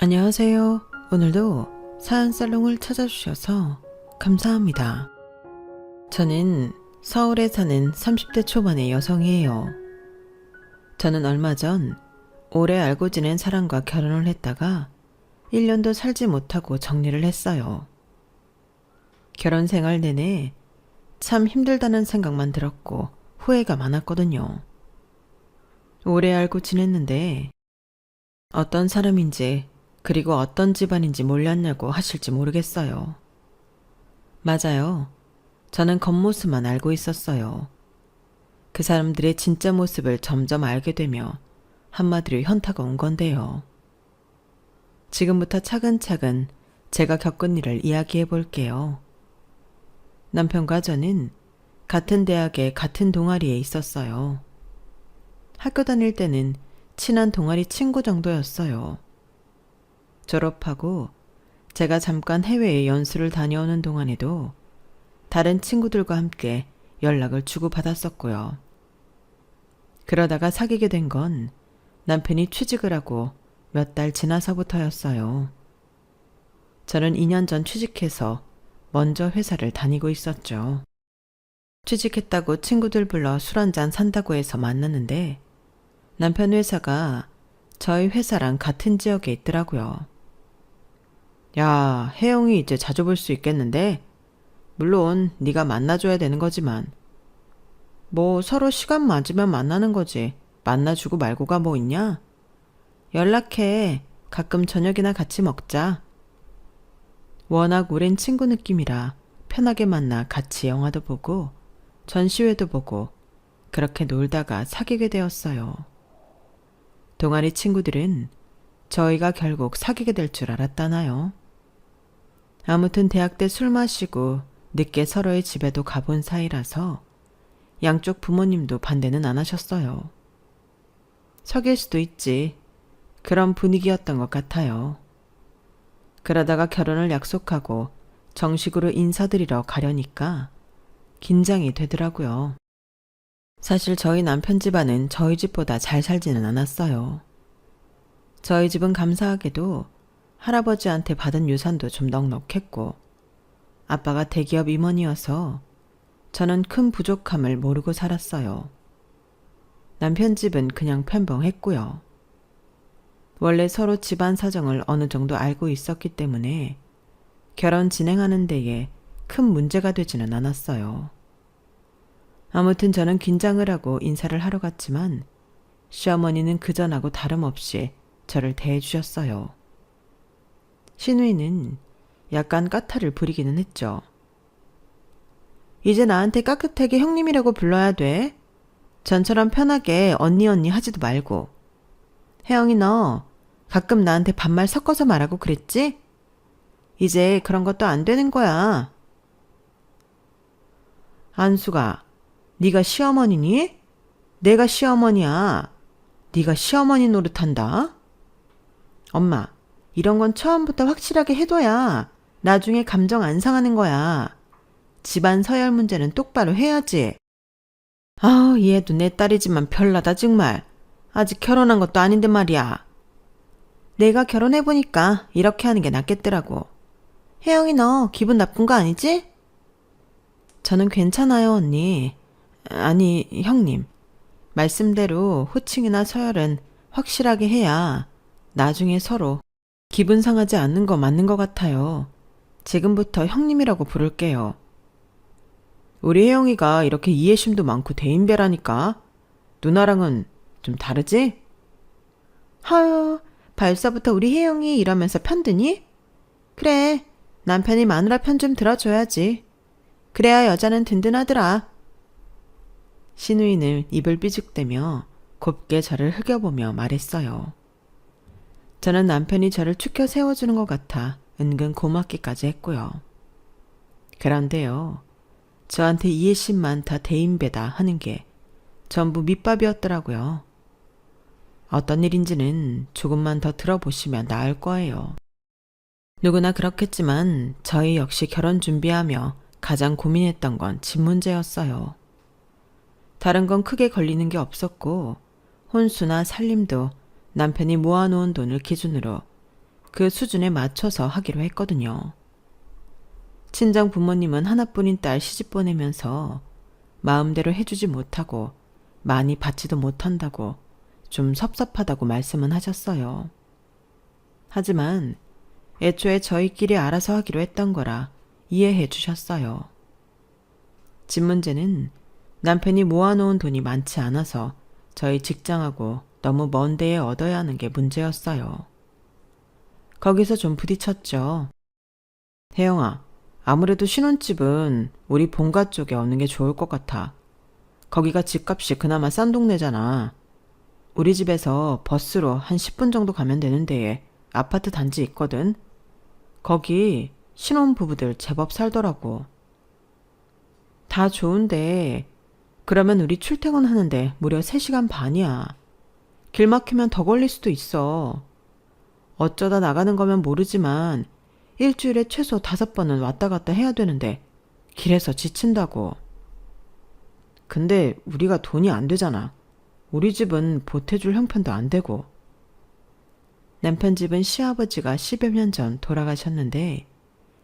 안녕하세요. 오늘도 사연살롱을 찾아주셔서 감사합니다. 저는 서울에 사는 30대 초반의 여성이에요. 저는 얼마 전 오래 알고 지낸 사람과 결혼을 했다가 1년도 살지 못하고 정리를 했어요. 결혼 생활 내내 참 힘들다는 생각만 들었고 후회가 많았거든요. 오래 알고 지냈는데 어떤 사람인지 그리고 어떤 집안인지 몰랐냐고 하실지 모르겠어요. 맞아요. 저는 겉모습만 알고 있었어요. 그 사람들의 진짜 모습을 점점 알게 되며 한마디로 현타가 온 건데요. 지금부터 차근차근 제가 겪은 일을 이야기해 볼게요. 남편과 저는 같은 대학에 같은 동아리에 있었어요. 학교 다닐 때는 친한 동아리 친구 정도였어요. 졸업하고 제가 잠깐 해외에 연수를 다녀오는 동안에도 다른 친구들과 함께 연락을 주고받았었고요. 그러다가 사귀게 된 건 남편이 취직을 하고 몇 달 지나서부터였어요. 저는 2년 전 취직해서 먼저 회사를 다니고 있었죠. 취직했다고 친구들 불러 술 한잔 산다고 해서 만났는데 남편 회사가 저희 회사랑 같은 지역에 있더라고요. 야, 혜영이 이제 자주 볼 수 있겠는데? 물론 네가 만나줘야 되는 거지만. 뭐 서로 시간 맞으면 만나는 거지. 만나주고 말고가 뭐 있냐? 연락해. 가끔 저녁이나 같이 먹자. 워낙 오랜 친구 느낌이라 편하게 만나 같이 영화도 보고 전시회도 보고 그렇게 놀다가 사귀게 되었어요. 동아리 친구들은 저희가 결국 사귀게 될 줄 알았다나요? 아무튼 대학 때 술 마시고 늦게 서로의 집에도 가본 사이라서 양쪽 부모님도 반대는 안 하셨어요. 사귈 수도 있지. 그런 분위기였던 것 같아요. 그러다가 결혼을 약속하고 정식으로 인사드리러 가려니까 긴장이 되더라고요. 사실 저희 남편 집안은 저희 집보다 잘 살지는 않았어요. 저희 집은 감사하게도 할아버지한테 받은 유산도 좀 넉넉했고 아빠가 대기업 임원이어서 저는 큰 부족함을 모르고 살았어요. 남편 집은 그냥 편벙했고요. 원래 서로 집안 사정을 어느 정도 알고 있었기 때문에 결혼 진행하는 데에 큰 문제가 되지는 않았어요. 아무튼 저는 긴장을 하고 인사를 하러 갔지만 시어머니는 그전하고 다름없이 저를 대해주셨어요. 시누이는 약간 까탈을 부리기는 했죠. 이제 나한테 깍듯하게 형님이라고 불러야 돼. 전처럼 편하게 언니 하지도 말고. 혜영이 너 가끔 나한테 반말 섞어서 말하고 그랬지? 이제 그런 것도 안 되는 거야. 안수가, 네가 시어머니니? 내가 시어머니야. 네가 시어머니 노릇한다. 엄마, 이런 건 처음부터 확실하게 해둬야 나중에 감정 안 상하는 거야. 집안 서열 문제는 똑바로 해야지. 아우, 얘도 내 딸이지만 별나다 정말. 아직 결혼한 것도 아닌데 말이야. 내가 결혼해보니까 이렇게 하는 게 낫겠더라고. 혜영이 너 기분 나쁜 거 아니지? 저는 괜찮아요, 언니. 아니, 형님. 말씀대로 호칭이나 서열은 확실하게 해야 나중에 서로 기분 상하지 않는 거 맞는 것 같아요. 지금부터 형님이라고 부를게요. 우리 혜영이가 이렇게 이해심도 많고 대인배라니까. 누나랑은 좀 다르지? 하유, 발사부터 우리 혜영이 이러면서 편드니? 그래, 남편이 마누라 편 좀 들어줘야지. 그래야 여자는 든든하더라. 시누이는 입을 삐죽대며 곱게 저를 흘겨보며 말했어요. 저는 남편이 저를 축혀 세워주는 것 같아 은근 고맙기까지 했고요. 그런데요, 저한테 이해심 많다 대인배다 하는 게 전부 밑밥이었더라고요. 어떤 일인지는 조금만 더 들어보시면 나을 거예요. 누구나 그렇겠지만 저희 역시 결혼 준비하며 가장 고민했던 건 집 문제였어요. 다른 건 크게 걸리는 게 없었고 혼수나 살림도 남편이 모아놓은 돈을 기준으로 그 수준에 맞춰서 하기로 했거든요. 친정 부모님은 하나뿐인 딸 시집 보내면서 마음대로 해주지 못하고 많이 받지도 못한다고 좀 섭섭하다고 말씀은 하셨어요. 하지만 애초에 저희끼리 알아서 하기로 했던 거라 이해해 주셨어요. 집 문제는 남편이 모아놓은 돈이 많지 않아서 저희 직장하고 너무 먼 데에 얻어야 하는 게 문제였어요. 거기서 좀 부딪혔죠. 혜영아, 아무래도 신혼집은 우리 본가 쪽에 얻는 게 좋을 것 같아. 거기가 집값이 그나마 싼 동네잖아. 우리 집에서 버스로 한 10분 정도 가면 되는 데에 아파트 단지 있거든. 거기 신혼부부들 제법 살더라고. 다 좋은데 그러면 우리 출퇴근하는데 무려 3시간 반이야. 길 막히면 더 걸릴 수도 있어. 어쩌다 나가는 거면 모르지만 일주일에 최소 5번은 왔다 갔다 해야 되는데 길에서 지친다고. 근데 우리가 돈이 안 되잖아. 우리 집은 보태줄 형편도 안 되고. 남편 집은 시아버지가 10여 년 전 돌아가셨는데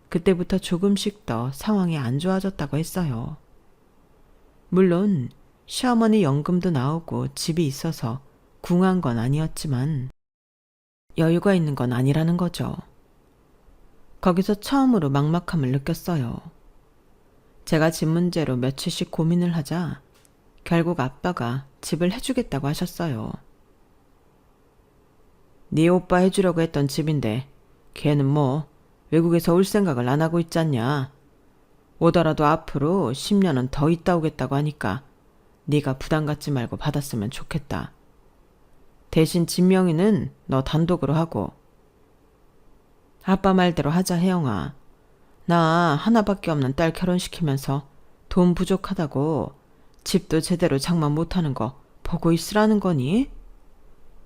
그때부터 조금씩 더 상황이 안 좋아졌다고 했어요. 물론 시어머니 연금도 나오고 집이 있어서 궁한 건 아니었지만 여유가 있는 건 아니라는 거죠. 거기서 처음으로 막막함을 느꼈어요. 제가 집 문제로 며칠씩 고민을 하자 결국 아빠가 집을 해주겠다고 하셨어요. 네 오빠 해주려고 했던 집인데 걔는 뭐 외국에서 올 생각을 안 하고 있잖냐. 오더라도 앞으로 10년은 더 있다 오겠다고 하니까 네가 부담 갖지 말고 받았으면 좋겠다. 대신 집 명의는 너 단독으로 하고. 아빠 말대로 하자 혜영아. 나 하나밖에 없는 딸 결혼시키면서 돈 부족하다고 집도 제대로 장만 못하는 거 보고 있으라는 거니?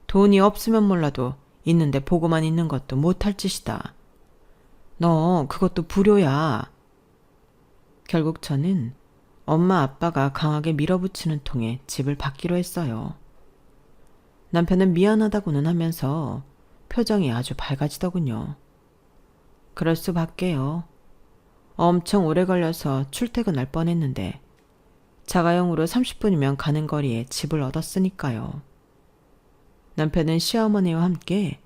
돈이 없으면 몰라도 있는데 보고만 있는 것도 못할 짓이다. 너 그것도 불효야. 결국 저는 엄마 아빠가 강하게 밀어붙이는 통에 집을 받기로 했어요. 남편은 미안하다고는 하면서 표정이 아주 밝아지더군요. 그럴 수밖에요. 엄청 오래 걸려서 출퇴근할 뻔했는데 자가용으로 30분이면 가는 거리에 집을 얻었으니까요. 남편은 시어머니와 함께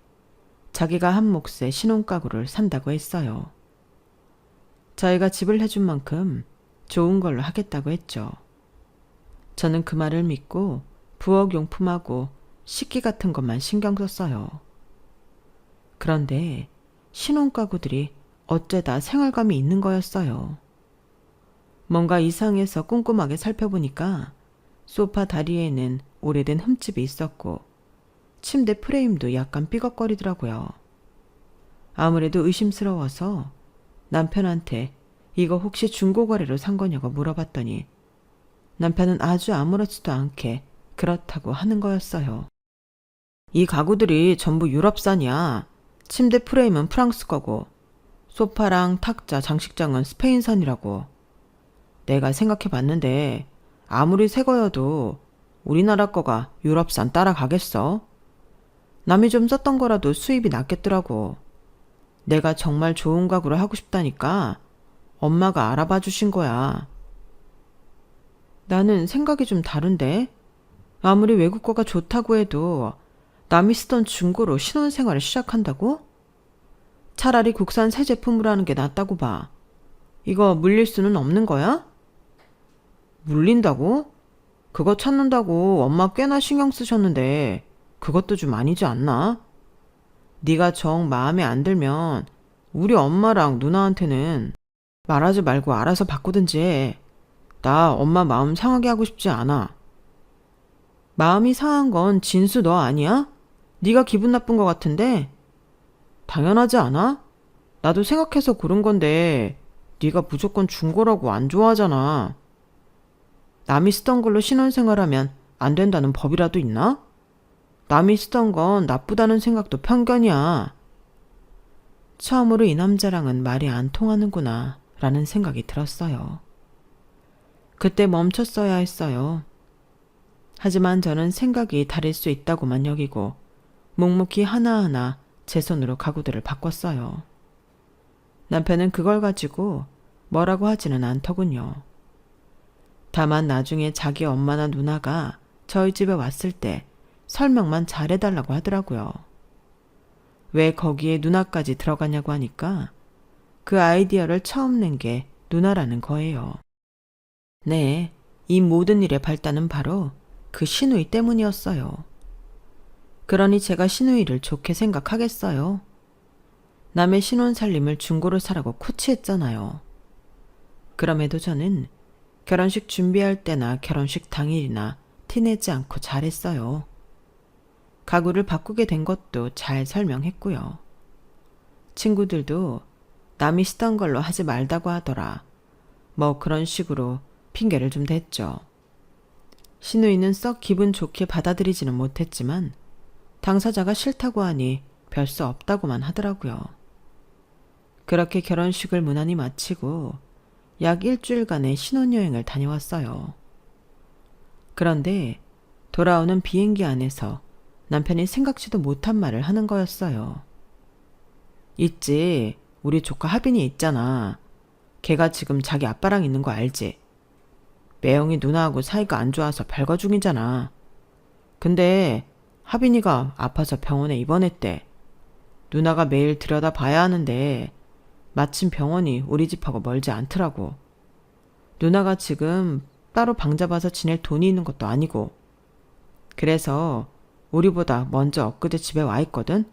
자기가 한 몫의 신혼가구를 산다고 했어요. 저희가 집을 해준 만큼 좋은 걸로 하겠다고 했죠. 저는 그 말을 믿고 부엌용품하고 식기 같은 것만 신경 썼어요. 그런데 신혼가구들이 어째다 생활감이 있는 거였어요. 뭔가 이상해서 꼼꼼하게 살펴보니까 소파 다리에는 오래된 흠집이 있었고 침대 프레임도 약간 삐걱거리더라고요. 아무래도 의심스러워서 남편한테 이거 혹시 중고거래로 산 거냐고 물어봤더니 남편은 아주 아무렇지도 않게 그렇다고 하는 거였어요. 이 가구들이 전부 유럽산이야. 침대 프레임은 프랑스 거고 소파랑 탁자, 장식장은 스페인산이라고. 내가 생각해봤는데 아무리 새 거여도 우리나라 거가 유럽산 따라가겠어? 남이 좀 썼던 거라도 수입이 낫겠더라고. 내가 정말 좋은 가구를 하고 싶다니까 엄마가 알아봐 주신 거야. 나는 생각이 좀 다른데? 아무리 외국 거가 좋다고 해도 남이 쓰던 중고로 신혼생활을 시작한다고? 차라리 국산 새 제품으로 하는 게 낫다고 봐. 이거 물릴 수는 없는 거야? 물린다고? 그거 찾는다고 엄마 꽤나 신경 쓰셨는데 그것도 좀 아니지 않나? 네가 정 마음에 안 들면 우리 엄마랑 누나한테는 말하지 말고 알아서 바꾸든지 해. 나 엄마 마음 상하게 하고 싶지 않아. 마음이 상한 건 진수 너 아니야? 네가 기분 나쁜 것 같은데? 당연하지 않아? 나도 생각해서 고른 건데 네가 무조건 중고라고 안 좋아하잖아. 남이 쓰던 걸로 신혼생활하면 안 된다는 법이라도 있나? 남이 쓰던 건 나쁘다는 생각도 편견이야. 처음으로 이 남자랑은 말이 안 통하는구나 라는 생각이 들었어요. 그때 멈췄어야 했어요. 하지만 저는 생각이 다를 수 있다고만 여기고 묵묵히 하나하나 제 손으로 가구들을 바꿨어요. 남편은 그걸 가지고 뭐라고 하지는 않더군요. 다만 나중에 자기 엄마나 누나가 저희 집에 왔을 때 설명만 잘해달라고 하더라고요. 왜 거기에 누나까지 들어가냐고 하니까 그 아이디어를 처음 낸 게 누나라는 거예요. 네, 이 모든 일의 발단은 바로 그 시누이 때문이었어요. 그러니 제가 시누이를 좋게 생각하겠어요. 남의 신혼 살림을 중고로 사라고 코치했잖아요. 그럼에도 저는 결혼식 준비할 때나 결혼식 당일이나 티내지 않고 잘했어요. 가구를 바꾸게 된 것도 잘 설명했고요. 친구들도 남이 쓰던 걸로 하지 말다고 하더라. 뭐 그런 식으로 핑계를 좀 댔죠. 시누이는 썩 기분 좋게 받아들이지는 못했지만 당사자가 싫다고 하니 별 수 없다고만 하더라고요. 그렇게 결혼식을 무난히 마치고 약 일주일간의 신혼여행을 다녀왔어요. 그런데 돌아오는 비행기 안에서 남편이 생각지도 못한 말을 하는 거였어요. 있지, 우리 조카 하빈이 있잖아. 걔가 지금 자기 아빠랑 있는 거 알지? 매영이 누나하고 사이가 안 좋아서 별거 중이잖아. 근데 하빈이가 아파서 병원에 입원했대. 누나가 매일 들여다 봐야 하는데 마침 병원이 우리 집하고 멀지 않더라고. 누나가 지금 따로 방 잡아서 지낼 돈이 있는 것도 아니고. 그래서 우리보다 먼저 엊그제 집에 와 있거든?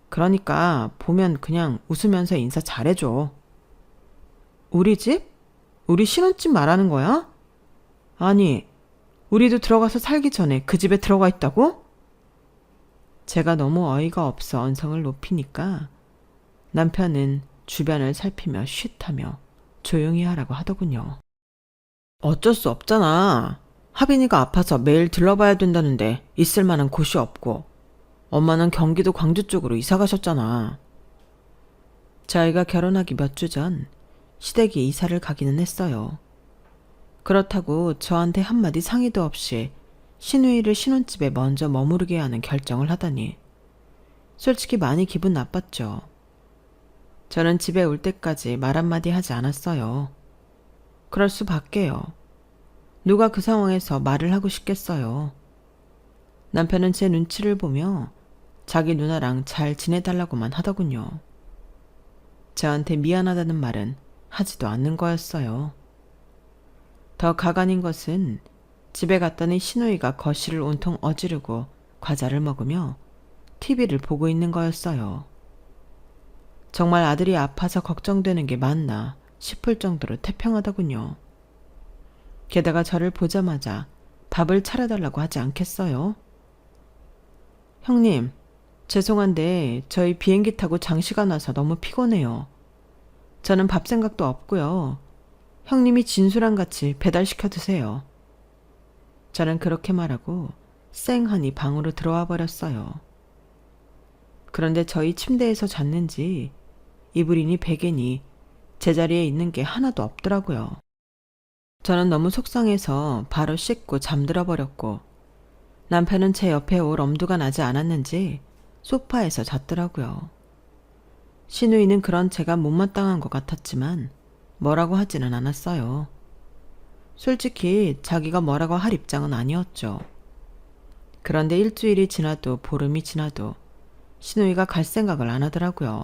그러니까 보면 그냥 웃으면서 인사 잘해줘. 우리 집? 우리 신혼집 말하는 거야? 아니, 우리도 들어가서 살기 전에 그 집에 들어가 있다고? 제가 너무 어이가 없어 언성을 높이니까 남편은 주변을 살피며 쉿하며 조용히 하라고 하더군요. 어쩔 수 없잖아. 하빈이가 아파서 매일 들러봐야 된다는데 있을 만한 곳이 없고 엄마는 경기도 광주 쪽으로 이사 가셨잖아. 저희가 결혼하기 몇 주 전 시댁이 이사를 가기는 했어요. 그렇다고 저한테 한마디 상의도 없이 시누이를 신혼집에 먼저 머무르게 하는 결정을 하다니 솔직히 많이 기분 나빴죠. 저는 집에 올 때까지 말 한마디 하지 않았어요. 그럴 수밖에요. 누가 그 상황에서 말을 하고 싶겠어요. 남편은 제 눈치를 보며 자기 누나랑 잘 지내달라고만 하더군요. 저한테 미안하다는 말은 하지도 않는 거였어요. 더 가관인 것은 집에 갔더니 시누이가 거실을 온통 어지르고 과자를 먹으며 TV를 보고 있는 거였어요. 정말 아들이 아파서 걱정되는 게 맞나 싶을 정도로 태평하더군요. 게다가 저를 보자마자 밥을 차려달라고 하지 않겠어요? 형님, 죄송한데 저희 비행기 타고 장시간 와서 너무 피곤해요. 저는 밥 생각도 없고요. 형님이 진수랑 같이 배달시켜 드세요. 저는 그렇게 말하고 쌩하니 방으로 들어와 버렸어요. 그런데 저희 침대에서 잤는지 이불이니 베개니 제자리에 있는 게 하나도 없더라고요. 저는 너무 속상해서 바로 씻고 잠들어 버렸고 남편은 제 옆에 올 엄두가 나지 않았는지 소파에서 잤더라고요. 시누이는 그런 제가 못마땅한 것 같았지만 뭐라고 하지는 않았어요. 솔직히 자기가 뭐라고 할 입장은 아니었죠. 그런데 일주일이 지나도 보름이 지나도 시누이가 갈 생각을 안 하더라고요.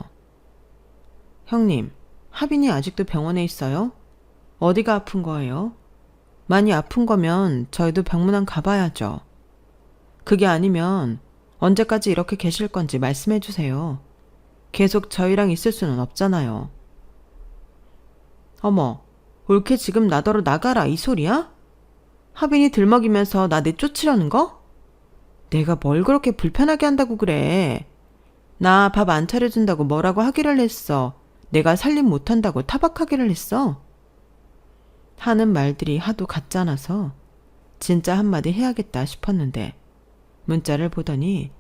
형님, 하빈이 아직도 병원에 있어요? 어디가 아픈 거예요? 많이 아픈 거면 저희도 병문안 가봐야죠. 그게 아니면 언제까지 이렇게 계실 건지 말씀해 주세요. 계속 저희랑 있을 수는 없잖아요. 어머, 올케 지금 나더러 나가라 이 소리야? 하빈이 들먹이면서 나 내쫓으려는 거? 내가 뭘 그렇게 불편하게 한다고 그래. 나 밥 안 차려준다고 뭐라고 하기를 했어. 내가 살림 못한다고 타박하기를 했어. 하는 말들이 하도 같잖아서 진짜 한마디 해야겠다 싶었는데 문자를 보더니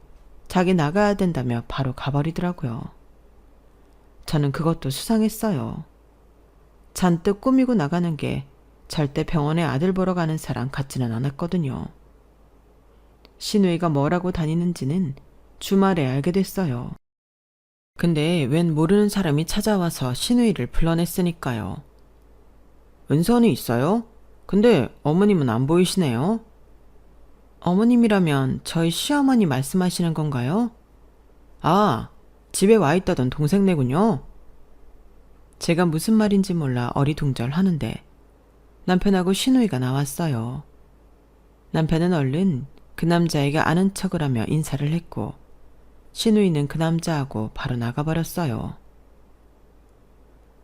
자기 나가야 된다며 바로 가버리더라고요. 저는 그것도 수상했어요. 잔뜩 꾸미고 나가는 게 절대 병원에 아들 보러 가는 사람 같지는 않았거든요. 시누이가 뭐라고 다니는지는 주말에 알게 됐어요. 근데 웬 모르는 사람이 찾아와서 신우이를 불러냈으니까요. 은선이 있어요? 근데 어머님은 안 보이시네요. 어머님이라면 저희 시어머니 말씀하시는 건가요? 아, 집에 와 있다던 동생네군요. 제가 무슨 말인지 몰라 어리둥절하는데 남편하고 신우이가 나왔어요. 남편은 얼른 그 남자에게 아는 척을 하며 인사를 했고 신우이는 그 남자하고 바로 나가버렸어요.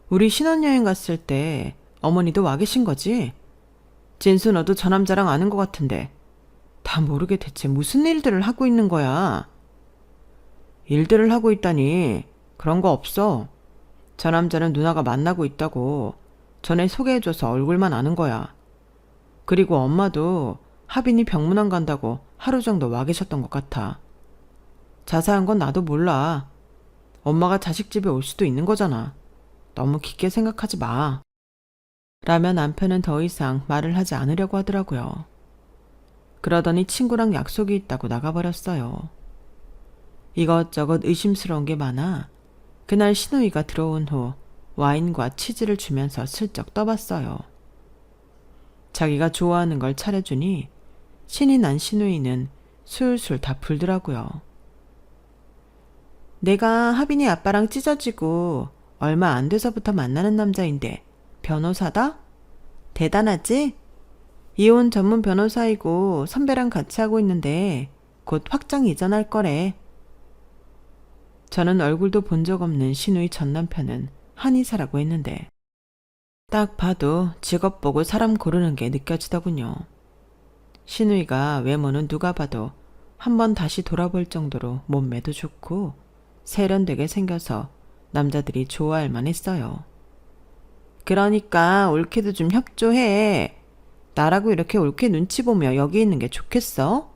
우리 신혼여행 갔을 때 어머니도 와 계신 거지? 진수 너도 저 남자랑 아는 것 같은데 다 모르게 대체 무슨 일들을 하고 있는 거야? 일들을 하고 있다니 그런 거 없어. 저 남자는 누나가 만나고 있다고 전에 소개해줘서 얼굴만 아는 거야. 그리고 엄마도 하빈이 병문안 간다고 하루 정도 와 계셨던 것 같아. 자세한 건 나도 몰라. 엄마가 자식 집에 올 수도 있는 거잖아. 너무 깊게 생각하지 마. 라며 남편은 더 이상 말을 하지 않으려고 하더라고요. 그러더니 친구랑 약속이 있다고 나가버렸어요. 이것저것 의심스러운 게 많아 그날 신우이가 들어온 후 와인과 치즈를 주면서 슬쩍 떠봤어요. 자기가 좋아하는 걸 차려주니 신이 난 신우이는 술술 다 풀더라고요. 내가 하빈이 아빠랑 찢어지고 얼마 안 돼서부터 만나는 남자인데 변호사다? 대단하지? 이혼 전문 변호사이고 선배랑 같이 하고 있는데 곧 확장 이전할 거래. 저는 얼굴도 본 적 없는 신우이 전 남편은 한의사라고 했는데 딱 봐도 직업 보고 사람 고르는 게 느껴지더군요. 신우이가 외모는 누가 봐도 한번 다시 돌아볼 정도로 몸매도 좋고 세련되게 생겨서 남자들이 좋아할 만했어요. 그러니까 올케도 좀 협조해. 나라고 이렇게 올케 눈치 보며 여기 있는 게 좋겠어?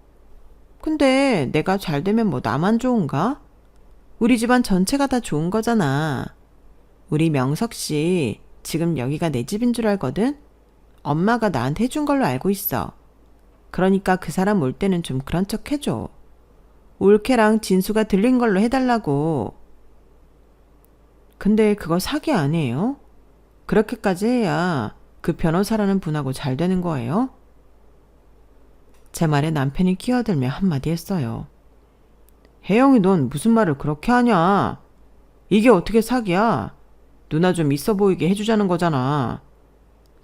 근데 내가 잘 되면 뭐 나만 좋은가? 우리 집안 전체가 다 좋은 거잖아. 우리 명석 씨 지금 여기가 내 집인 줄 알거든? 엄마가 나한테 해준 걸로 알고 있어. 그러니까 그 사람 올 때는 좀 그런 척 해줘. 올케랑 진수가 들린 걸로 해달라고. 근데 그거 사기 아니에요? 그렇게까지 해야 그 변호사라는 분하고 잘 되는 거예요? 제 말에 남편이 끼어들며 한마디 했어요. 혜영이 넌 무슨 말을 그렇게 하냐? 이게 어떻게 사기야? 누나 좀 있어 보이게 해주자는 거잖아.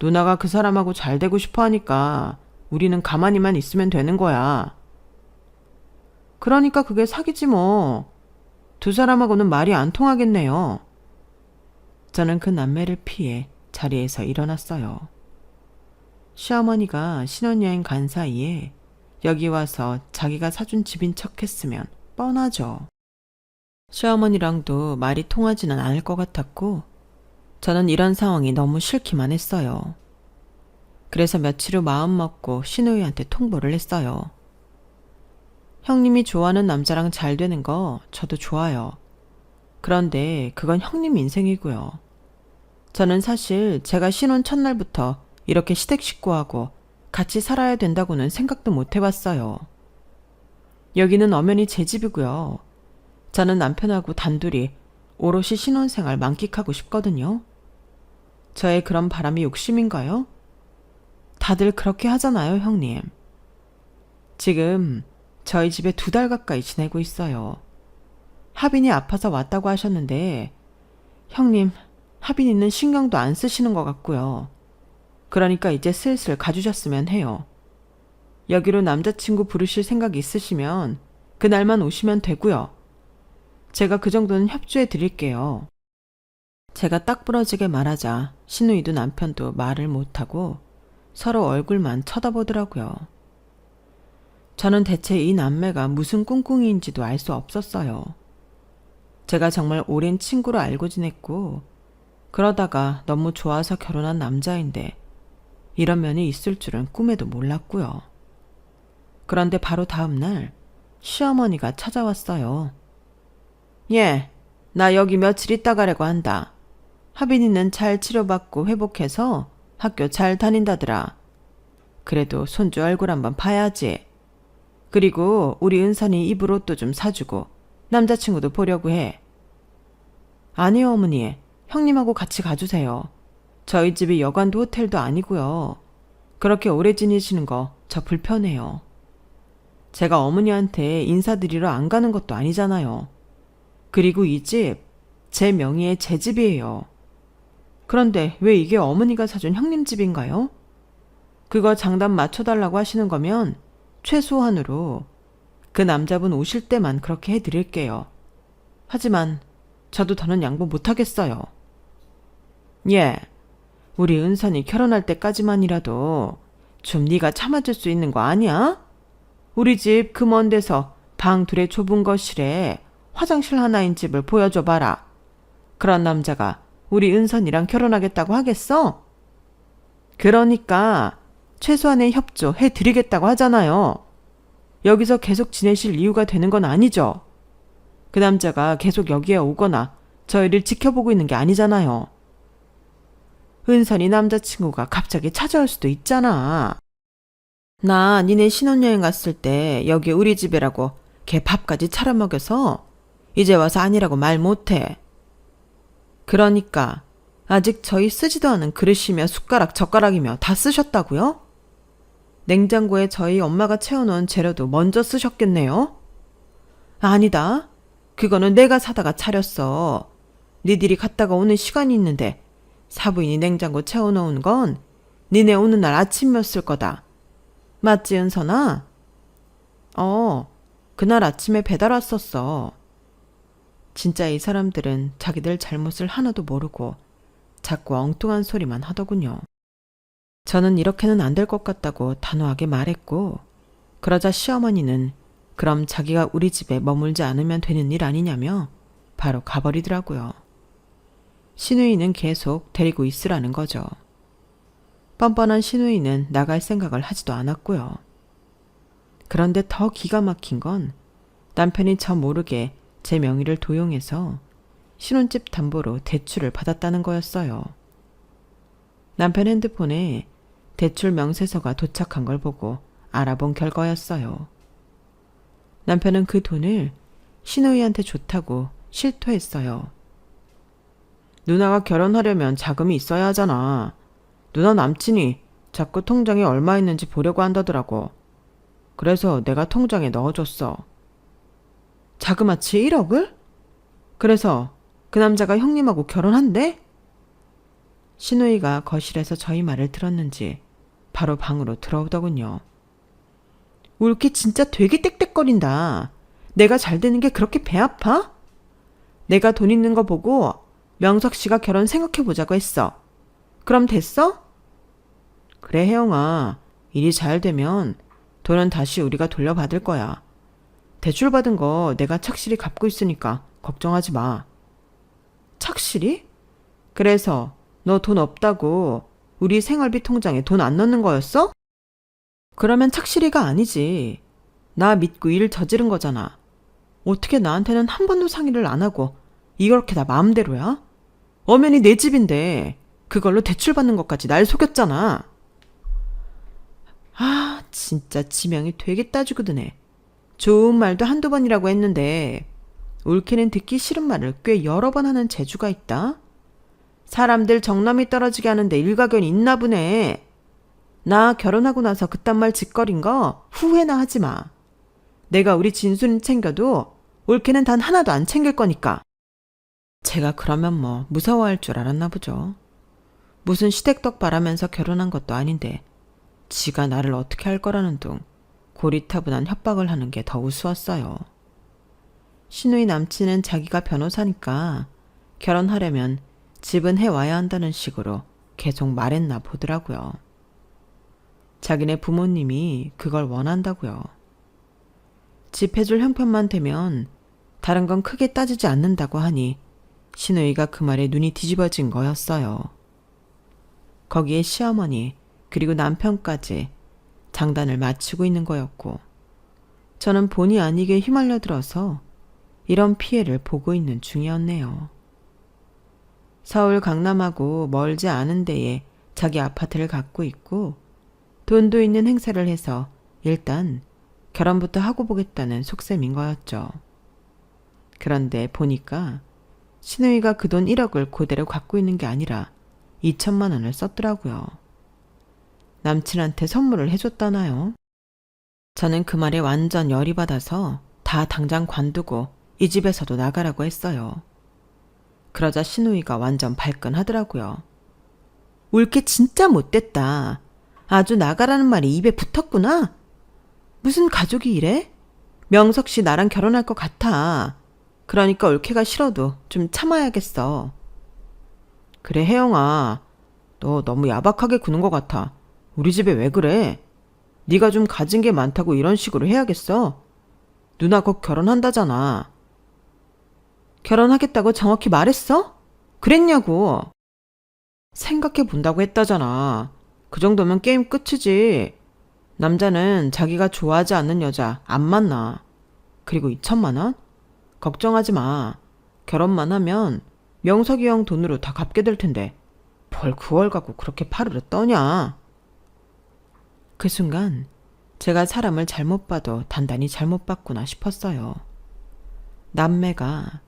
누나가 그 사람하고 잘 되고 싶어 하니까 우리는 가만히만 있으면 되는 거야. 그러니까 그게 사기지 뭐. 두 사람하고는 말이 안 통하겠네요. 저는 그 남매를 피해 자리에서 일어났어요. 시어머니가 신혼여행 간 사이에 여기 와서 자기가 사준 집인 척 했으면 뻔하죠. 시어머니랑도 말이 통하지는 않을 것 같았고 저는 이런 상황이 너무 싫기만 했어요. 그래서 며칠 후 마음 먹고 신우이한테 통보를 했어요. 형님이 좋아하는 남자랑 잘 되는 거 저도 좋아요. 그런데 그건 형님 인생이고요. 저는 사실 제가 신혼 첫날부터 이렇게 시댁 식구하고 같이 살아야 된다고는 생각도 못 해봤어요. 여기는 엄연히 제 집이고요. 저는 남편하고 단둘이 오롯이 신혼생활 만끽하고 싶거든요. 저의 그런 바람이 욕심인가요? 다들 그렇게 하잖아요, 형님. 지금 저희 집에 2달 가까이 지내고 있어요. 하빈이 아파서 왔다고 하셨는데 형님, 하빈이는 신경도 안 쓰시는 것 같고요. 그러니까 이제 슬슬 가주셨으면 해요. 여기로 남자친구 부르실 생각 있으시면 그날만 오시면 되고요. 제가 그 정도는 협조해 드릴게요. 제가 딱 부러지게 말하자 신우이도 남편도 말을 못하고 서로 얼굴만 쳐다보더라고요. 저는 대체 이 남매가 무슨 꿍꿍이인지도 알 수 없었어요. 제가 정말 오랜 친구로 알고 지냈고 그러다가 너무 좋아서 결혼한 남자인데 이런 면이 있을 줄은 꿈에도 몰랐고요. 그런데 바로 다음 날 시어머니가 찾아왔어요. 예, 나 여기 며칠 있다 가려고 한다. 하빈이는 잘 치료받고 회복해서 학교 잘 다닌다더라. 그래도 손주 얼굴 한번 봐야지. 그리고 우리 은선이 입을 옷도 좀 사주고 남자친구도 보려고 해. 아니요, 어머니. 형님하고 같이 가주세요. 저희 집이 여관도 호텔도 아니고요. 그렇게 오래 지내시는 거 저 불편해요. 제가 어머니한테 인사드리러 안 가는 것도 아니잖아요. 그리고 이 집, 제 명의의 제 집이에요. 그런데 왜 이게 어머니가 사준 형님 집인가요? 그거 장단 맞춰달라고 하시는 거면 최소한으로 그 남자분 오실 때만 그렇게 해드릴게요. 하지만 저도 더는 양보 못하겠어요. 예, 우리 은선이 결혼할 때까지만이라도 좀 네가 참아줄 수 있는 거 아니야? 우리 집 그 먼 데서 방 둘의 좁은 거실에 화장실 하나인 집을 보여줘봐라. 그런 남자가 우리 은선이랑 결혼하겠다고 하겠어? 그러니까 최소한의 협조 해드리겠다고 하잖아요. 여기서 계속 지내실 이유가 되는 건 아니죠. 그 남자가 계속 여기에 오거나 저희를 지켜보고 있는 게 아니잖아요. 은선이 남자친구가 갑자기 찾아올 수도 있잖아. 나 니네 신혼여행 갔을 때 여기 우리 집이라고 걔 밥까지 차려 먹여서 이제 와서 아니라고 말 못해. 그러니까 아직 저희 쓰지도 않은 그릇이며 숟가락 젓가락이며 다 쓰셨다고요? 냉장고에 저희 엄마가 채워놓은 재료도 먼저 쓰셨겠네요? 아니다. 그거는 내가 사다가 차렸어. 니들이 갔다가 오는 시간이 있는데 사부인이 냉장고 채워놓은 건 니네 오는 날 아침이었을 거다. 맞지, 은선아? 그날 아침에 배달 왔었어. 진짜 이 사람들은 자기들 잘못을 하나도 모르고 자꾸 엉뚱한 소리만 하더군요. 저는 이렇게는 안 될 것 같다고 단호하게 말했고, 그러자 시어머니는 그럼 자기가 우리 집에 머물지 않으면 되는 일 아니냐며 바로 가버리더라고요. 시누이는 계속 데리고 있으라는 거죠. 뻔뻔한 시누이는 나갈 생각을 하지도 않았고요. 그런데 더 기가 막힌 건 남편이 저 모르게 제 명의를 도용해서 신혼집 담보로 대출을 받았다는 거였어요. 남편 핸드폰에 대출 명세서가 도착한 걸 보고 알아본 결과였어요. 남편은 그 돈을 시누이한테 좋다고 실토했어요. 누나가 결혼하려면 자금이 있어야 하잖아. 누나 남친이 자꾸 통장에 얼마 있는지 보려고 한다더라고. 그래서 내가 통장에 넣어줬어. 자그마치 1억을? 그래서 그 남자가 형님하고 결혼한대? 시누이가 거실에서 저희 말을 들었는지 바로 방으로 들어오더군요. 울기 진짜 되게 땡땡거린다. 내가 잘 되는 게 그렇게 배 아파? 내가 돈 있는 거 보고 명석 씨가 결혼 생각해보자고 했어. 그럼 됐어? 그래, 혜영아. 일이 잘 되면 돈은 다시 우리가 돌려받을 거야. 대출 받은 거 내가 착실히 갚고 있으니까 걱정하지 마. 착실히? 그래서 너 돈 없다고 우리 생활비 통장에 돈 안 넣는 거였어? 그러면 착실히가 아니지. 나 믿고 일 저지른 거잖아. 어떻게 나한테는 한 번도 상의를 안 하고 이렇게 다 마음대로야? 엄연히 내 집인데 그걸로 대출 받는 것까지 날 속였잖아. 아, 진짜 지명이 되게 따지고 드네. 좋은 말도 한두 번이라고 했는데 옳게는 듣기 싫은 말을 꽤 여러 번 하는 재주가 있다. 사람들 정남이 떨어지게 하는데 일가견이 있나 보네. 나 결혼하고 나서 그딴 말 짓거린 거 후회나 하지 마. 내가 우리 진순이 챙겨도 옳게는 단 하나도 안 챙길 거니까. 제가 그러면 뭐 무서워할 줄 알았나 보죠. 무슨 시댁떡 바라면서 결혼한 것도 아닌데 지가 나를 어떻게 할 거라는 둥 고리타분한 협박을 하는 게 더 우스웠어요. 시누이 남친은 자기가 변호사니까 결혼하려면 집은 해와야 한다는 식으로 계속 말했나 보더라고요. 자기네 부모님이 그걸 원한다고요. 집 해줄 형편만 되면 다른 건 크게 따지지 않는다고 하니 시누이가 그 말에 눈이 뒤집어진 거였어요. 거기에 시어머니 그리고 남편까지 장단을 맞추고 있는 거였고 저는 본의 아니게 휘말려들어서 이런 피해를 보고 있는 중이었네요. 서울 강남하고 멀지 않은 데에 자기 아파트를 갖고 있고 돈도 있는 행세를 해서 일단 결혼부터 하고 보겠다는 속셈인 거였죠. 그런데 보니까 신우이가 그 돈 1억을 그대로 갖고 있는 게 아니라 2천만 원을 썼더라고요. 남친한테 선물을 해줬다나요? 저는 그 말에 완전 열이 받아서 다 당장 관두고 이 집에서도 나가라고 했어요. 그러자 신우이가 완전 발끈하더라고요. 올케 진짜 못됐다. 아주 나가라는 말이 입에 붙었구나. 무슨 가족이 이래? 명석 씨 나랑 결혼할 것 같아. 그러니까 올케가 싫어도 좀 참아야겠어. 그래 혜영아, 너 너무 야박하게 구는 것 같아. 우리 집에 왜 그래? 네가 좀 가진 게 많다고 이런 식으로 해야겠어? 누나 곧 결혼한다잖아. 결혼하겠다고 정확히 말했어? 그랬냐고. 생각해 본다고 했다잖아. 그 정도면 게임 끝이지. 남자는 자기가 좋아하지 않는 여자 안 만나. 그리고 2천만 원? 걱정하지 마. 결혼만 하면 명석이 형 돈으로 다 갚게 될 텐데 뭘 그걸 갖고 그렇게 파르르 떠냐. 그 순간 제가 사람을 잘못 봐도 단단히 잘못 봤구나 싶었어요. 남매가,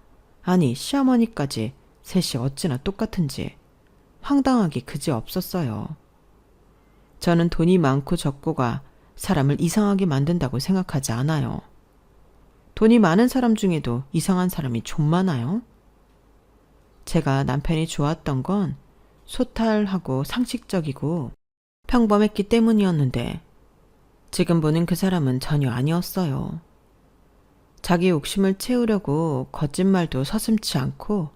아니 시어머니까지 셋이 어찌나 똑같은지 황당하기 그지 없었어요. 저는 돈이 많고 적고가 사람을 이상하게 만든다고 생각하지 않아요. 돈이 많은 사람 중에도 이상한 사람이 좀 많아요. 제가 남편이 좋았던 건 소탈하고 상식적이고 평범했기 때문이었는데 지금 보는 그 사람은 전혀 아니었어요. 자기 욕심을 채우려고 거짓말도 서슴지 않고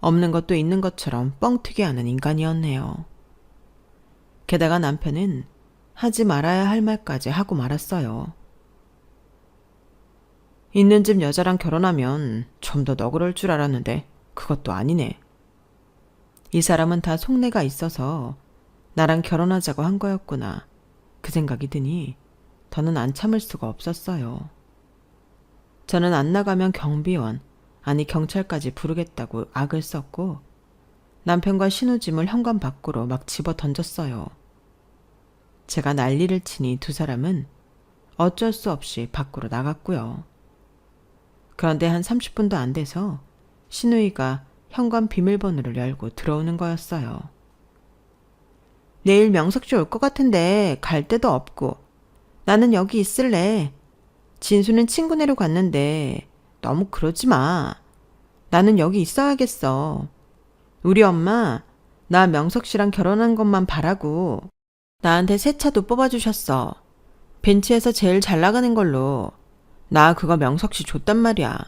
없는 것도 있는 것처럼 뻥튀기 하는 인간이었네요. 게다가 남편은 하지 말아야 할 말까지 하고 말았어요. 있는 집 여자랑 결혼하면 좀 더 너그러울 줄 알았는데 그것도 아니네. 이 사람은 다 속내가 있어서 나랑 결혼하자고 한 거였구나. 그 생각이 드니 더는 안 참을 수가 없었어요. 저는 안 나가면 경비원, 아니 경찰까지 부르겠다고 악을 썼고 남편과 신우짐을 현관 밖으로 막 집어 던졌어요. 제가 난리를 치니 두 사람은 어쩔 수 없이 밖으로 나갔고요. 그런데 한 30분도 안 돼서 신우이가 현관 비밀번호를 열고 들어오는 거였어요. 내일 명석씨 올 것 같은데 갈 데도 없고 나는 여기 있을래. 진수는 친구네로 갔는데 너무 그러지 마. 나는 여기 있어야겠어. 우리 엄마 나 명석씨랑 결혼한 것만 바라고 나한테 새 차도 뽑아주셨어. 벤츠에서 제일 잘 나가는 걸로. 나 그거 명석씨 줬단 말이야.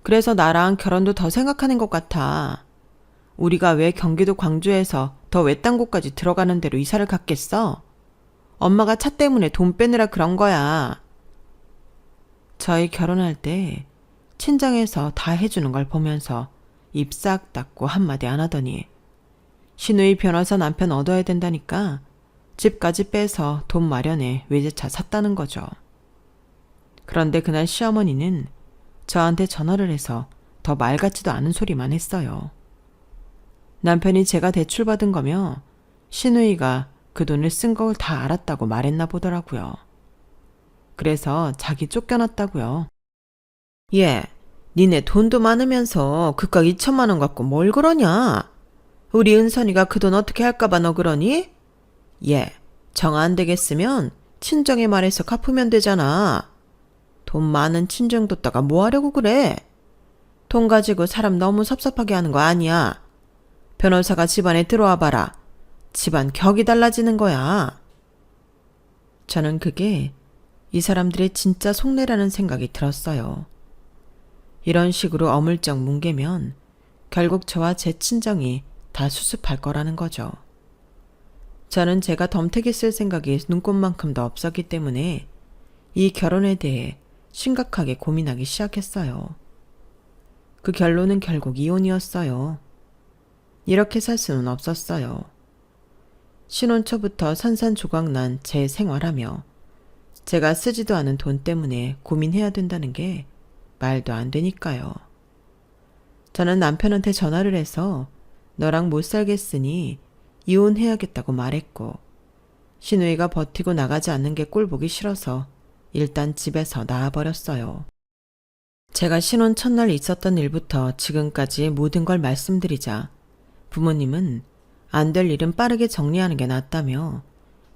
그래서 나랑 결혼도 더 생각하는 것 같아. 우리가 왜 경기도 광주에서 더 외딴 곳까지 들어가는 대로 이사를 갔겠어? 엄마가 차 때문에 돈 빼느라 그런 거야. 저희 결혼할 때 친정에서 다 해주는 걸 보면서 입 싹 닫고 한마디 안 하더니 신우이 변호사 남편 얻어야 된다니까 집까지 빼서 돈 마련해 외제차 샀다는 거죠. 그런데 그날 시어머니는 저한테 전화를 해서 더 말 같지도 않은 소리만 했어요. 남편이 제가 대출받은 거며 신우이가 그 돈을 쓴 걸 다 알았다고 말했나 보더라고요. 그래서 자기 쫓겨났다고요. 얘, 니네 돈도 많으면서 그깟 2천만 원 갖고 뭘 그러냐? 우리 은선이가 그 돈 어떻게 할까봐 너 그러니? 얘, 정 안 되겠으면 친정에 말해서 갚으면 되잖아. 돈 많은 친정 뒀다가 뭐 하려고 그래? 돈 가지고 사람 너무 섭섭하게 하는 거 아니야. 변호사가 집안에 들어와 봐라. 집안 격이 달라지는 거야. 저는 그게 이 사람들의 진짜 속내라는 생각이 들었어요. 이런 식으로 어물쩍 뭉개면 결국 저와 제 친정이 다 수습할 거라는 거죠. 저는 제가 덤태기 쓸 생각이 눈꽃만큼도 없었기 때문에 이 결혼에 대해 심각하게 고민하기 시작했어요. 그 결론은 결국 이혼이었어요. 이렇게 살 수는 없었어요. 신혼 초부터 산산조각난 제 생활하며 제가 쓰지도 않은 돈 때문에 고민해야 된다는 게 말도 안 되니까요. 저는 남편한테 전화를 해서 너랑 못 살겠으니 이혼해야겠다고 말했고 신우이가 버티고 나가지 않는 게 꼴보기 싫어서 일단 집에서 나와버렸어요. 제가 신혼 첫날 있었던 일부터 지금까지의 모든 걸 말씀드리자 부모님은 안 될 일은 빠르게 정리하는 게 낫다며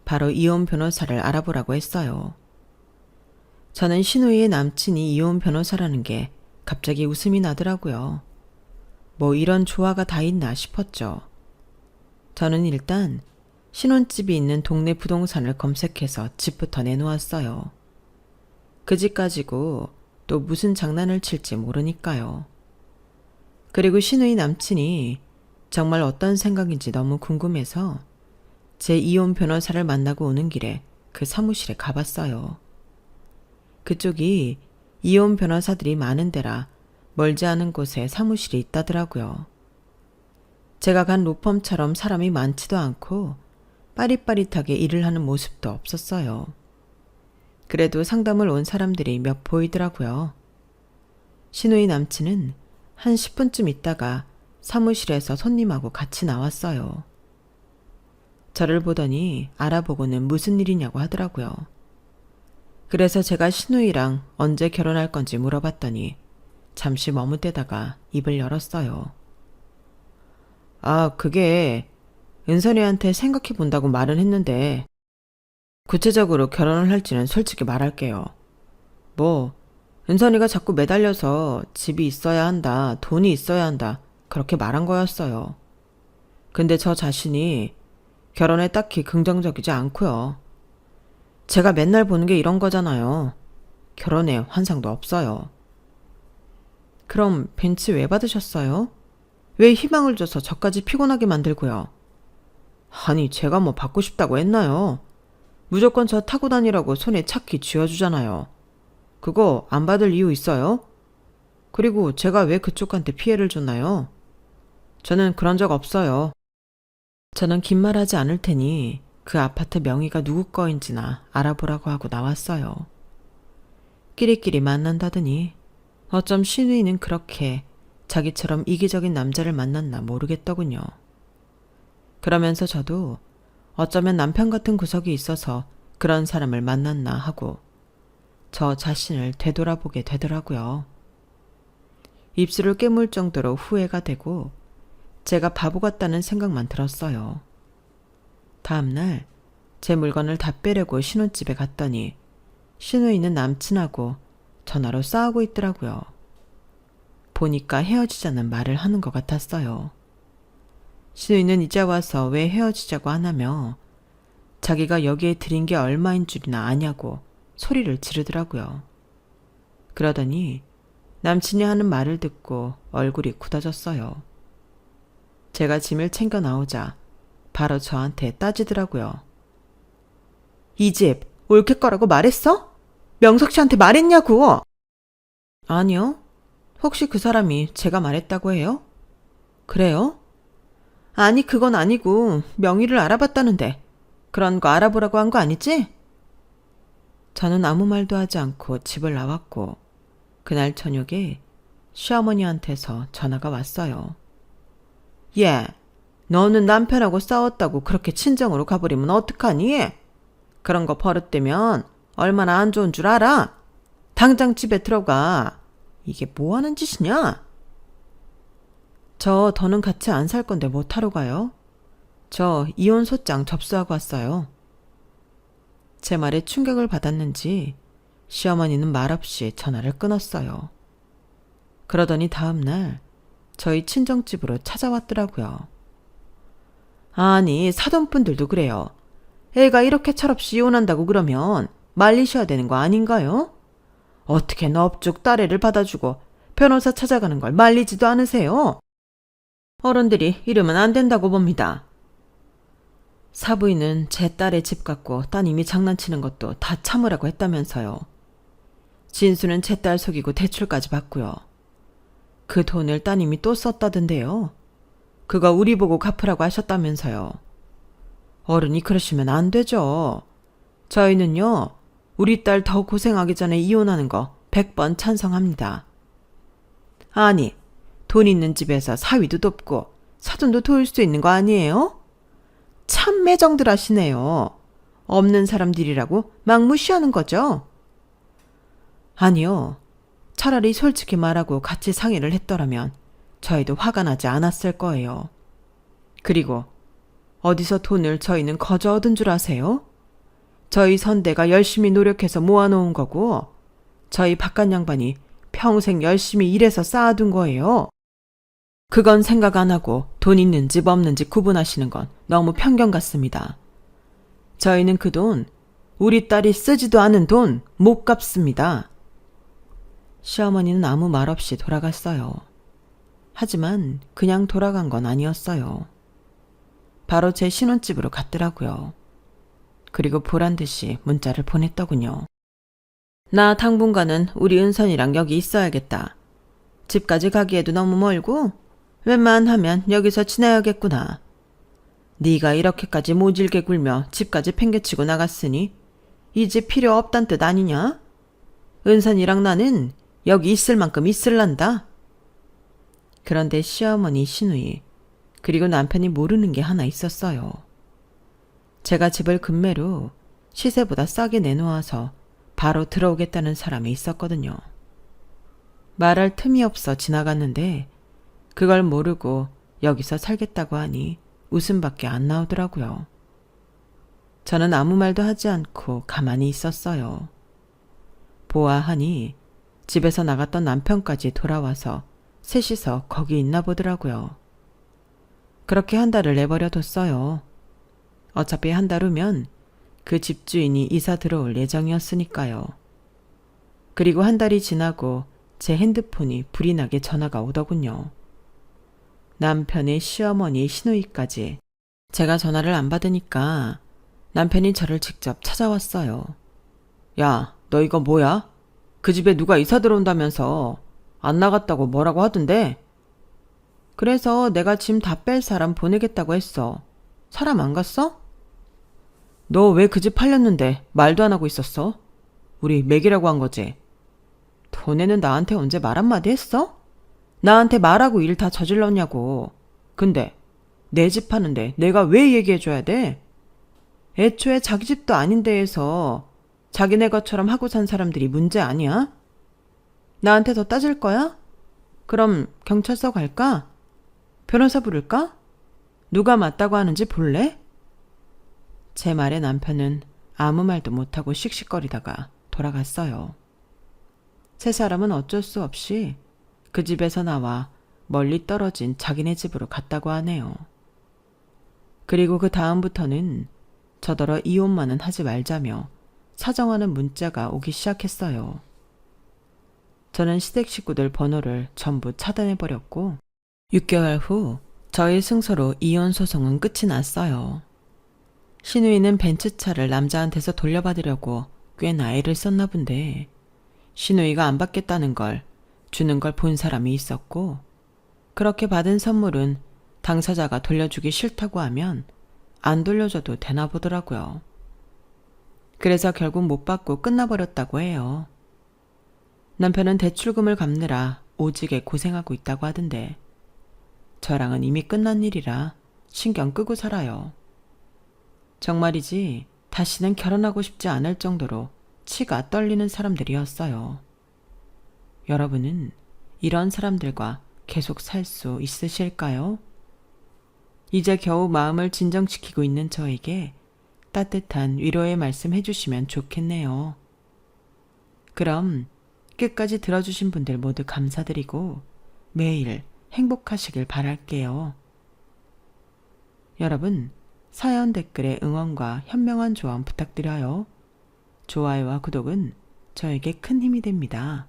바로 이혼 변호사를 알아보라고 했어요. 저는 신우이의 남친이 이혼 변호사라는 게 갑자기 웃음이 나더라고요. 뭐 이런 조화가 다 있나 싶었죠. 저는 일단 신혼집이 있는 동네 부동산을 검색해서 집부터 내놓았어요. 그 집 가지고 또 무슨 장난을 칠지 모르니까요. 그리고 신우이 남친이 정말 어떤 생각인지 너무 궁금해서 제 이혼 변호사를 만나고 오는 길에 그 사무실에 가봤어요. 그쪽이 이혼 변호사들이 많은 데라 멀지 않은 곳에 사무실이 있다더라고요. 제가 간 로펌처럼 사람이 많지도 않고 빠릿빠릿하게 일을 하는 모습도 없었어요. 그래도 상담을 온 사람들이 몇 보이더라고요. 신우이 남친은 한 10분쯤 있다가 사무실에서 손님하고 같이 나왔어요. 저를 보더니 알아보고는 무슨 일이냐고 하더라고요. 그래서 제가 신우이랑 언제 결혼할 건지 물어봤더니 잠시 머뭇대다가 입을 열었어요. 아, 그게 은선이한테 생각해 본다고 말은 했는데 구체적으로 결혼을 할지는 솔직히 말할게요. 뭐 은선이가 자꾸 매달려서 집이 있어야 한다, 돈이 있어야 한다 그렇게 말한 거였어요. 근데 저 자신이 결혼에 딱히 긍정적이지 않고요. 제가 맨날 보는 게 이런 거잖아요. 결혼에 환상도 없어요. 그럼 벤츠 왜 받으셨어요? 왜 희망을 줘서 저까지 피곤하게 만들고요? 아니, 제가 뭐 받고 싶다고 했나요? 무조건 저 타고 다니라고 손에 차키 쥐어주잖아요. 그거 안 받을 이유 있어요? 그리고 제가 왜 그쪽한테 피해를 줬나요? 저는 그런 적 없어요. 저는 긴 말하지 않을 테니 그 아파트 명의가 누구 거인지나 알아보라고 하고 나왔어요. 끼리끼리 만난다더니 어쩜 신우이는 그렇게 자기처럼 이기적인 남자를 만났나 모르겠더군요. 그러면서 저도 어쩌면 남편 같은 구석이 있어서 그런 사람을 만났나 하고 저 자신을 되돌아보게 되더라고요. 입술을 깨물 정도로 후회가 되고 제가 바보 같다는 생각만 들었어요. 다음날 제 물건을 다 빼려고 신혼집에 갔더니 신우이는 남친하고 전화로 싸우고 있더라고요. 보니까 헤어지자는 말을 하는 것 같았어요. 신우이는 이제 와서 왜 헤어지자고 하냐며 자기가 여기에 들인 게 얼마인 줄이나 아냐고 소리를 지르더라고요. 그러더니 남친이 하는 말을 듣고 얼굴이 굳어졌어요. 제가 짐을 챙겨 나오자 바로 저한테 따지더라고요. 이 집 올킬 거라고 말했어? 명석 씨한테 말했냐고! 아니요. 혹시 그 사람이 제가 말했다고 해요? 그래요? 아니, 그건 아니고 명의를 알아봤다는데 그런 거 알아보라고 한 거 아니지? 저는 아무 말도 하지 않고 집을 나왔고 그날 저녁에 시어머니한테서 전화가 왔어요. 예, 너는 남편하고 싸웠다고 그렇게 친정으로 가버리면 어떡하니? 그런 거 버릇되면 얼마나 안 좋은 줄 알아? 당장 집에 들어가. 이게 뭐 하는 짓이냐? 저 더는 같이 안 살 건데 못하러 가요? 저 이혼 소장 접수하고 왔어요. 제 말에 충격을 받았는지 시어머니는 말없이 전화를 끊었어요. 그러더니 다음날 저희 친정집으로 찾아왔더라고요. 아니, 사돈분들도 그래요. 애가 이렇게 철없이 이혼한다고 그러면 말리셔야 되는 거 아닌가요? 어떻게 넙죽 딸애를 받아주고 변호사 찾아가는 걸 말리지도 않으세요? 어른들이 이러면 안 된다고 봅니다. 사부인은 제 딸의 집 갖고 따님이 장난치는 것도 다 참으라고 했다면서요. 진수는 제 딸 속이고 대출까지 받고요. 그 돈을 따님이 또 썼다던데요. 그거 우리 보고 갚으라고 하셨다면서요. 어른이 그러시면 안 되죠. 저희는요, 우리 딸 더 고생하기 전에 이혼하는 거 100번 찬성합니다. 아니, 돈 있는 집에서 사위도 돕고 사돈도 도울 수 있는 거 아니에요? 참 매정들 하시네요. 없는 사람들이라고 막 무시하는 거죠? 아니요. 차라리 솔직히 말하고 같이 상의를 했더라면 저희도 화가 나지 않았을 거예요. 그리고 어디서 돈을 저희는 거저 얻은 줄 아세요? 저희 선대가 열심히 노력해서 모아놓은 거고 저희 바깥 양반이 평생 열심히 일해서 쌓아둔 거예요. 그건 생각 안 하고 돈 있는 집 없는 집 구분하시는 건 너무 편견 같습니다. 저희는 그 돈, 우리 딸이 쓰지도 않은 돈 못 갚습니다. 시어머니는 아무 말 없이 돌아갔어요. 하지만 그냥 돌아간 건 아니었어요. 바로 제 신혼집으로 갔더라고요. 그리고 보란듯이 문자를 보냈더군요. 나 당분간은 우리 은선이랑 여기 있어야겠다. 집까지 가기에도 너무 멀고 웬만하면 여기서 지내야겠구나. 네가 이렇게까지 모질게 굴며 집까지 팽개치고 나갔으니 이 집 필요 없단 뜻 아니냐? 은선이랑 나는 여기 있을 만큼 있을란다. 그런데 시어머니 시누이 그리고 남편이 모르는 게 하나 있었어요. 제가 집을 금매로 시세보다 싸게 내놓아서 바로 들어오겠다는 사람이 있었거든요. 말할 틈이 없어 지나갔는데 그걸 모르고 여기서 살겠다고 하니 웃음밖에 안 나오더라고요. 저는 아무 말도 하지 않고 가만히 있었어요. 보아하니 집에서 나갔던 남편까지 돌아와서 셋이서 거기 있나 보더라고요. 그렇게 한 달을 내버려 뒀어요. 어차피 한 달 후면 그 집주인이 이사 들어올 예정이었으니까요. 그리고 한 달이 지나고 제 핸드폰이 불이 나게 전화가 오더군요. 남편의 시어머니 시누이까지. 제가 전화를 안 받으니까 남편이 저를 직접 찾아왔어요. 야, 너 이거 뭐야? 그 집에 누가 이사 들어온다면서 안 나갔다고 뭐라고 하던데? 그래서 내가 짐 다 뺄 사람 보내겠다고 했어. 사람 안 갔어? 너 왜 그 집 팔렸는데 말도 안 하고 있었어? 우리 매기라고 한 거지. 너네는 나한테 언제 말 한마디 했어? 나한테 말하고 일 다 저질렀냐고. 근데 내 집 파는데 내가 왜 얘기해줘야 돼? 애초에 자기 집도 아닌 데에서 자기네 것처럼 하고 산 사람들이 문제 아니야? 나한테 더 따질 거야? 그럼 경찰서 갈까? 변호사 부를까? 누가 맞다고 하는지 볼래? 제 말에 남편은 아무 말도 못하고 씩씩거리다가 돌아갔어요. 세 사람은 어쩔 수 없이 그 집에서 나와 멀리 떨어진 자기네 집으로 갔다고 하네요. 그리고 그 다음부터는 저더러 이혼만은 하지 말자며 사정하는 문자가 오기 시작했어요. 저는 시댁 식구들 번호를 전부 차단해버렸고 6개월 후 저희 승소로 이혼 소송은 끝이 났어요. 시누이는 벤츠차를 남자한테서 돌려받으려고 꽤나 애를 썼나 본데 시누이가 안 받겠다는 걸 주는 걸 본 사람이 있었고 그렇게 받은 선물은 당사자가 돌려주기 싫다고 하면 안 돌려줘도 되나 보더라고요. 그래서 결국 못 받고 끝나버렸다고 해요. 남편은 대출금을 갚느라 오지게 고생하고 있다고 하던데 저랑은 이미 끝난 일이라 신경 끄고 살아요. 정말이지 다시는 결혼하고 싶지 않을 정도로 치가 떨리는 사람들이었어요. 여러분은 이런 사람들과 계속 살 수 있으실까요? 이제 겨우 마음을 진정시키고 있는 저에게 따뜻한 위로의 말씀 해주시면 좋겠네요. 그럼 끝까지 들어주신 분들 모두 감사드리고 매일 행복하시길 바랄게요. 여러분, 사연 댓글에 응원과 현명한 조언 부탁드려요. 좋아요와 구독은 저에게 큰 힘이 됩니다.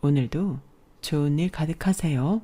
오늘도 좋은 일 가득하세요.